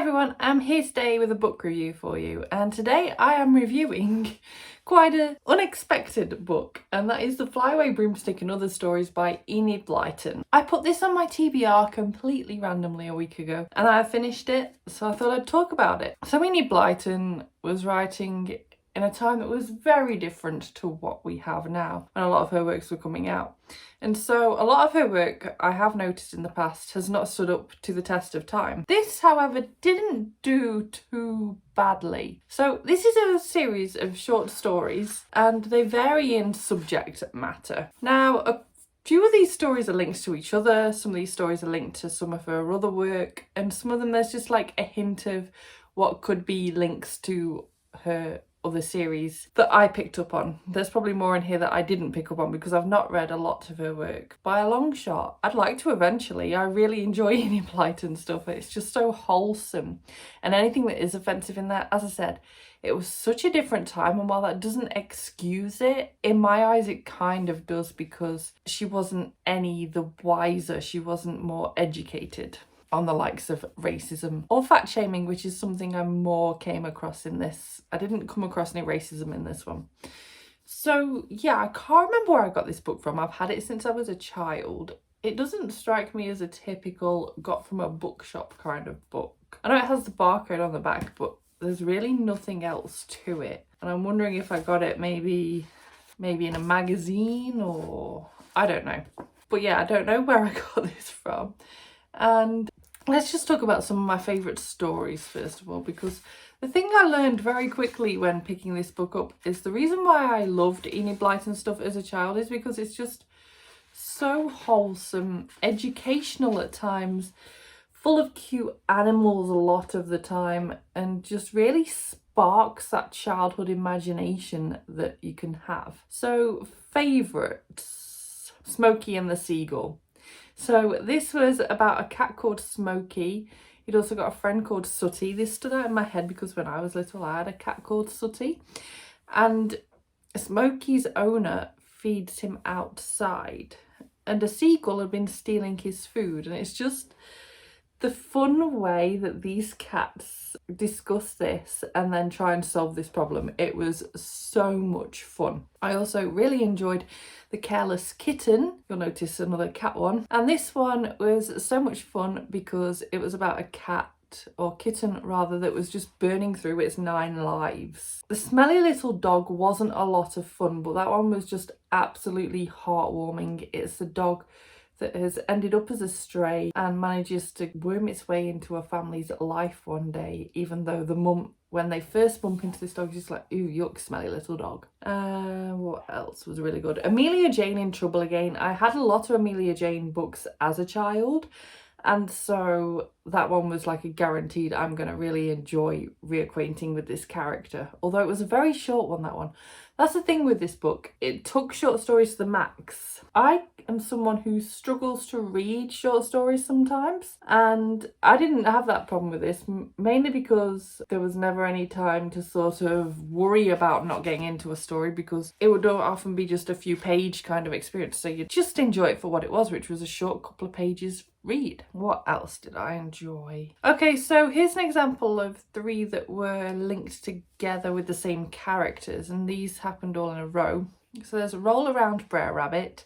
everyone, I'm here today with a book review for you, and today I am reviewing quite an unexpected book, and that is The Flyaway Broomstick and Other Stories by Enid Blyton. I put this on my TBR completely randomly a week ago and I finished it, so I thought I'd talk about it. So Enid Blyton was writing in a time that was very different to what we have now, and a lot of her works were coming out. And so a lot of her work, I have noticed in the past, has not stood up to the test of time. This, however, didn't do too badly. So this is a series of short stories and they vary in subject matter. Now, a few of these stories are linked to each other, some of these stories are linked to some of her other work, and some of them there's just like a hint of what could be links to her other series that I picked up on. There's probably more in here that I didn't pick up on because I've not read a lot of her work by a long shot. I'd like to eventually. I really enjoy Enid Blyton stuff. It's just so wholesome, and anything that is offensive in that, as I said, it was such a different time, and while that doesn't excuse it, in my eyes it kind of does, because she wasn't any the wiser, she wasn't more educated on the likes of racism or fat shaming, which is something I more came across in this. I didn't come across any racism in this one. So yeah, I can't remember where I got this book from. I've had it since I was a child. It doesn't strike me as a typical got from a bookshop kind of book. I know it has the barcode on the back, but there's really nothing else to it. And I'm wondering if I got it maybe in a magazine, or I don't know. But yeah, I don't know where I got this from. And let's just talk about some of my favourite stories first of all, because the thing I learned very quickly when picking this book up is the reason why I loved Enid Blyton stuff as a child is because it's just so wholesome, educational at times, full of cute animals a lot of the time, and just really sparks that childhood imagination that you can have. So favourites, Smokey and the Seagull. So this was about a cat called Smokey. He'd also got a friend called Sooty. This stood out in my head because when I was little I had a cat called Sooty. And Smokey's owner feeds him outside. And a seagull had been stealing his food. And it's just the fun way that these cats discuss this and then try and solve this problem. It was so much fun. I also really enjoyed the Careless Kitten. You'll notice another cat one. And this one was so much fun because it was about a cat, or kitten rather, that was just burning through its 9 lives. The Smelly Little Dog wasn't a lot of fun, but that one was just absolutely heartwarming. It's the dog that has ended up as a stray and manages to worm its way into a family's life one day, even though the mum, when they first bump into this dog, is just like, ooh, yuck, smelly little dog. What else was really good? Amelia Jane in Trouble Again. I had a lot of Amelia Jane books as a child, and so that one was like a guaranteed I'm going to really enjoy reacquainting with this character. Although it was a very short one, that one. That's the thing with this book. It took short stories to the max. I am someone who struggles to read short stories sometimes, and I didn't have that problem with this, mainly because there was never any time to sort of worry about not getting into a story, because it would often be just a few page kind of experience, so you just enjoy it for what it was, which was a short couple of pages read. What else did I enjoy? Okay, so here's an example of 3 that were linked together with the same characters, and these happened all in a row. So there's Roll Around Brer Rabbit,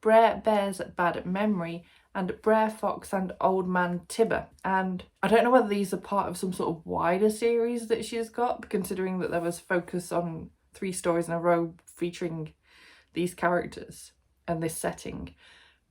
Brer Bear's Bad Memory, and Brer Fox and Old Man Tibber. And I don't know whether these are part of some sort of wider series that she's got, considering that there was focus on 3 stories in a row featuring these characters and this setting.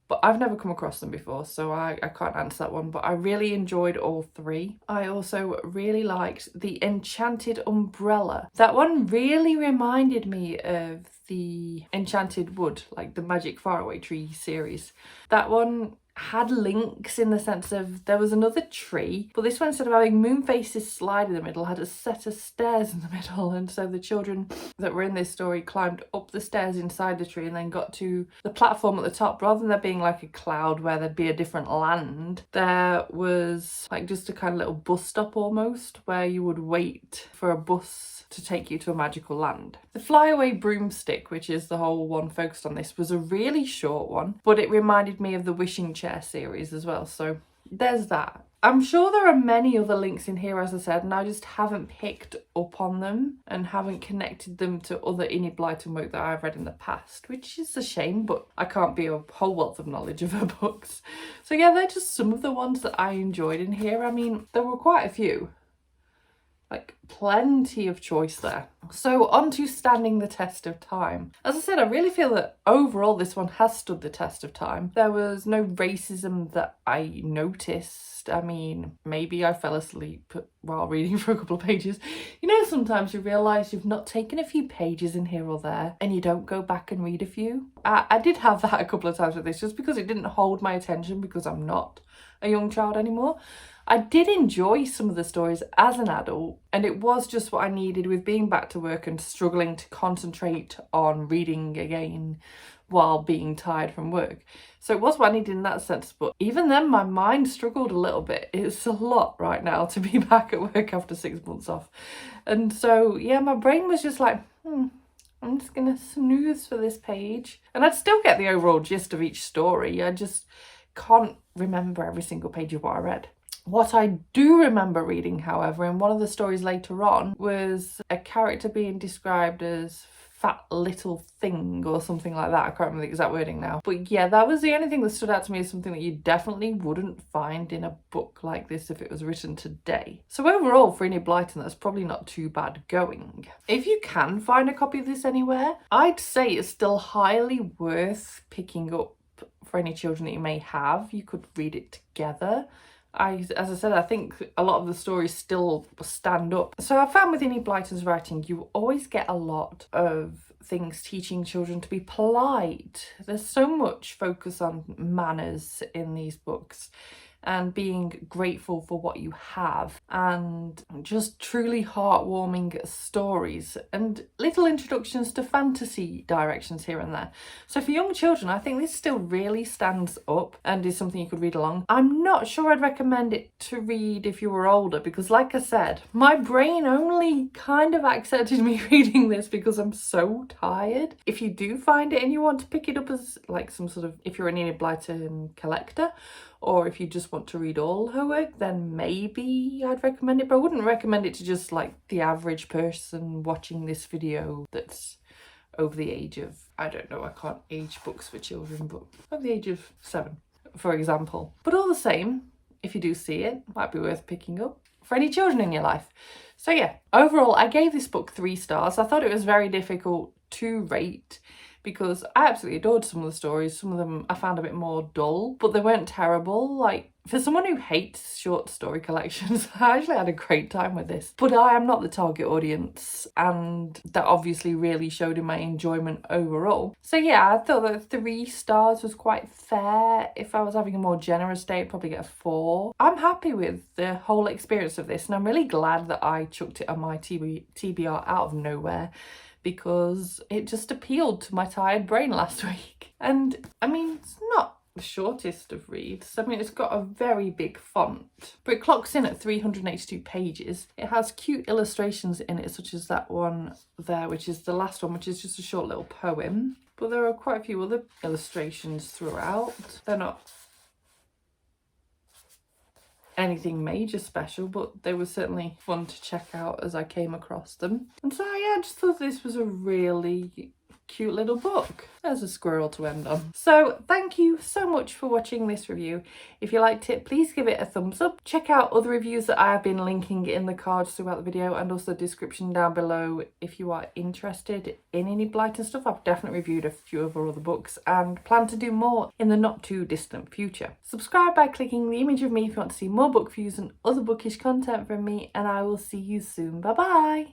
But I've never come across them before, so I can't answer that one. But I really enjoyed all 3. I also really liked The Enchanted Umbrella. That one really reminded me of the Enchanted Wood, like the Magic Faraway Tree series. That one had links in the sense of there was another tree, but this one, instead of having Moonface's slide in the middle, had a set of stairs in the middle, and so the children that were in this story climbed up the stairs inside the tree and then got to the platform at the top. Rather than there being like a cloud where there'd be a different land, there was like just a kind of little bus stop almost, where you would wait for a bus to take you to a magical land. The Flyaway Broomstick, which is the whole one focused on this, was a really short one, but it reminded me of the Wishing Chair series as well, so there's that. I'm sure there are many other links in here, as I said, and I just haven't picked up on them and haven't connected them to other Enid Blyton work that I've read in the past, which is a shame, but I can't be a whole wealth of knowledge of her books. So yeah, they're just some of the ones that I enjoyed in here. I mean, there were quite a few. Like, plenty of choice there. So on to Standing the Test of Time. As I said, I really feel that overall this one has stood the test of time. There was no racism that I noticed. I mean, maybe I fell asleep while reading for a couple of pages. You know, sometimes you realise you've not taken a few pages in here or there and you don't go back and read a few. I did have that a couple of times with this, just because it didn't hold my attention because I'm not a young child anymore. I did enjoy some of the stories as an adult, and it was just what I needed with being back to work and struggling to concentrate on reading again while being tired from work. So it was what I needed in that sense, but even then my mind struggled a little bit. It's a lot right now to be back at work after 6 months off. And so yeah, my brain was just like, I'm just gonna snooze for this page. And I'd still get the overall gist of each story. I just can't remember every single page of what I read. What I do remember reading, however, in one of the stories later on, was a character being described as fat little thing or something like that. I can't remember the exact wording now. But yeah, that was the only thing that stood out to me as something that you definitely wouldn't find in a book like this if it was written today. So overall, for Enid Blyton, that's probably not too bad going. If you can find a copy of this anywhere, I'd say it's still highly worth picking up for any children that you may have. You could read it together. As I said, I think a lot of the stories still stand up. So I found with Enid Blyton's writing, you always get a lot of things teaching children to be polite. There's so much focus on manners in these books and being grateful for what you have, and just truly heartwarming stories and little introductions to fantasy directions here and there. So for young children, I think this still really stands up and is something you could read along. I'm not sure I'd recommend it to read if you were older, because like I said, my brain only kind of accepted me reading this because I'm so tired. If you do find it and you want to pick it up as like some sort of, if you're an Enid Blyton collector, or if you just want to read all her work, then maybe I'd recommend it. But I wouldn't recommend it to just like the average person watching this video that's over the age of, I don't know, I can't age books for children, but over the age of 7, for example. But all the same, if you do see it, it might be worth picking up for any children in your life. So yeah, overall, I gave this book 3 stars. I thought it was very difficult to rate, because I absolutely adored some of the stories. Some of them I found a bit more dull, but they weren't terrible. Like, for someone who hates short story collections, I actually had a great time with this. But I am not the target audience, and that obviously really showed in my enjoyment overall. So yeah, I thought that 3 stars was quite fair. If I was having a more generous day, I'd probably get a 4. I'm happy with the whole experience of this, and I'm really glad that I chucked it on my TBR out of nowhere, because it just appealed to my tired brain last week. And I mean, it's not the shortest of reads. I mean, it's got a very big font, but it clocks in at 382 pages. It has cute illustrations in it, such as that one there, which is the last one, which is just a short little poem. But there are quite a few other illustrations throughout. They're not anything major special, but they were certainly fun to check out as I came across them. And so yeah, I just thought this was a really cute little book. There's a squirrel to end on. So thank you so much for watching this review. If you liked it, please give it a thumbs up. Check out other reviews that I have been linking in the cards throughout the video, and also the description down below if you are interested in Enid Blyton stuff. I've definitely reviewed a few of her other books and plan to do more in the not too distant future. Subscribe by clicking the image of me if you want to see more book reviews and other bookish content from me, and I will see you soon. Bye bye!